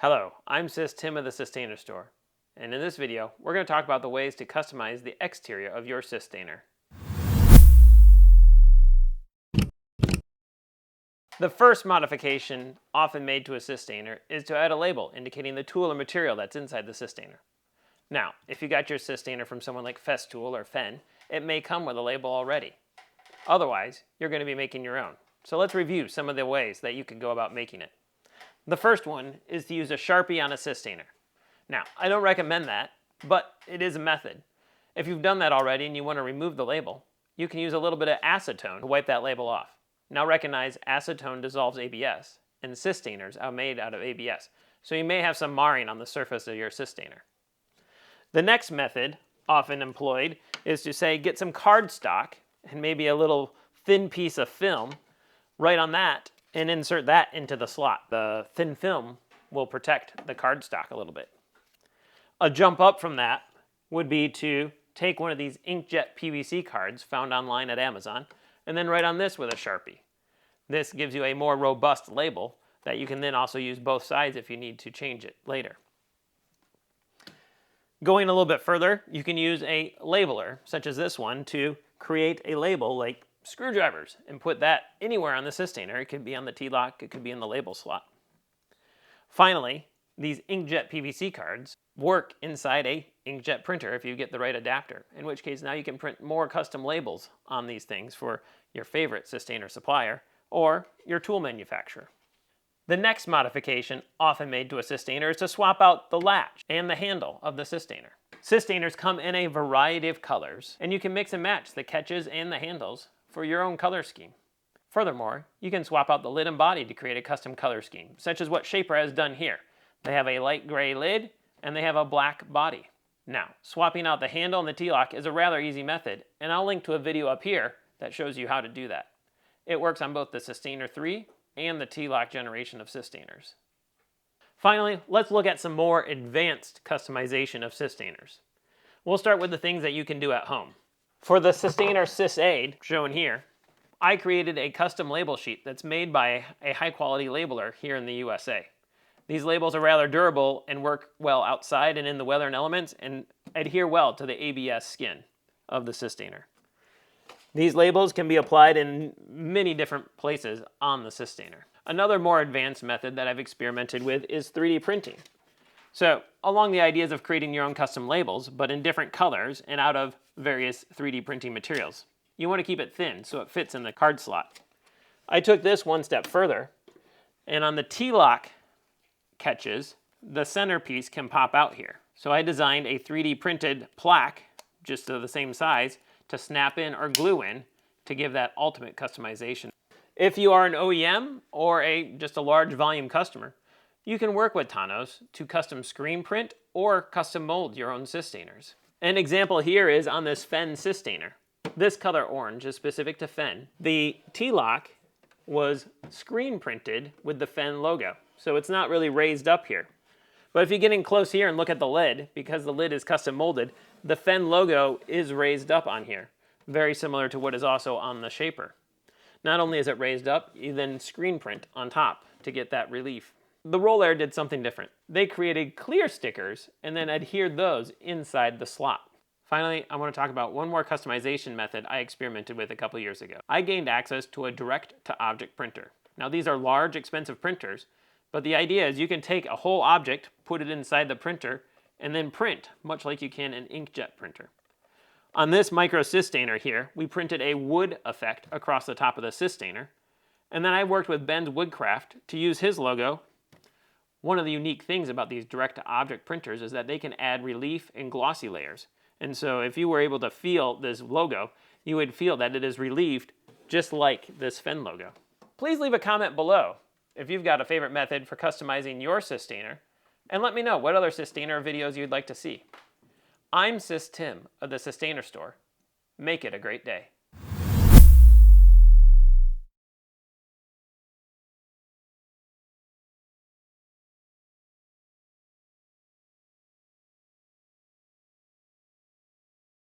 Hello, I'm Sys Tim of the Systainer.Store, and in this video, we're going to talk about the ways to customize the exterior of your Systainer. The first modification often made to a Systainer is to add a label indicating the tool or material that's inside the Systainer. Now, if you got your Systainer from someone like Festool or Fen, it may come with a label already. Otherwise, you're going to be making your own. So let's review some of the ways that you can go about making it. The first one is to use a Sharpie on a Systainer. Now, I don't recommend that, but it is a method. If you've done that already and you want to remove the label, you can use a little bit of acetone to wipe that label off. Now recognize acetone dissolves ABS, and Systainers are made out of ABS, so you may have some marring on the surface of your Systainer. The next method, often employed, is to say get some cardstock and maybe a little thin piece of film right on that and insert that into the slot. The thin film will protect the cardstock a little bit. A jump up from that would be to take one of these inkjet PVC cards found online at Amazon and then write on this with a Sharpie. This gives you a more robust label that you can then also use both sides if you need to change it later. Going a little bit further, you can use a labeler, such as this one, to create a label like screwdrivers and put that anywhere on the Systainer. It could be on the T-Loc, it could be in the label slot. Finally, these inkjet PVC cards work inside a inkjet printer if you get the right adapter, in which case now you can print more custom labels on these things for your favorite Systainer supplier or your tool manufacturer. The next modification often made to a Systainer is to swap out the latch and the handle of the Systainer. Systainers come in a variety of colors, and you can mix and match the catches and the handles for your own color scheme. Furthermore, you can swap out the lid and body to create a custom color scheme, such as what Shaper has done here. They have a light gray lid, and they have a black body. Now, swapping out the handle and the T-Loc is a rather easy method, and I'll link to a video up here that shows you how to do that. It works on both the Systainer 3 and the T-Loc generation of Systainers. Finally, let's look at some more advanced customization of Systainers. We'll start with the things that you can do at home. For the Systainer Sys Aid, shown here, I created a custom label sheet that's made by a high-quality labeler here in the USA. These labels are rather durable and work well outside and in the weather and elements and adhere well to the ABS skin of the Systainer. These labels can be applied in many different places on the Systainer. Another more advanced method that I've experimented with is 3D printing. So, along the ideas of creating your own custom labels, but in different colors and out of various 3D printing materials. You want to keep it thin so it fits in the card slot. I took this one step further, and on the T-Loc catches, the centerpiece can pop out here. So I designed a 3D printed plaque, just of the same size, to snap in or glue in to give that ultimate customization. If you are an OEM or just a large volume customer, you can work with Tanos to custom screen print or custom mold your own Systainers. An example here is on this Fen Systainer. This color orange is specific to Fen. The T-Loc was screen printed with the Fen logo, so it's not really raised up here. But if you get in close here and look at the lid, because the lid is custom molded, the Fen logo is raised up on here, very similar to what is also on the Shaper. Not only is it raised up, you then screen print on top to get that relief. The Rollair did something different. They created clear stickers and then adhered those inside the slot. Finally, I want to talk about one more customization method I experimented with a couple years ago. I gained access to a direct-to-object printer. Now these are large, expensive printers, but the idea is you can take a whole object, put it inside the printer, and then print, much like you can an inkjet printer. On this micro Systainer here, we printed a wood effect across the top of the Systainer, and then I worked with Ben's Woodcraft to use his logo. One of the unique things about these direct-to-object printers is that they can add relief and glossy layers. And so if you were able to feel this logo, you would feel that it is relieved just like this Fen logo. Please leave a comment below if you've got a favorite method for customizing your Systainer, and let me know what other Systainer videos you'd like to see. I'm Sys Tim of the Systainer.Store. Make it a great day.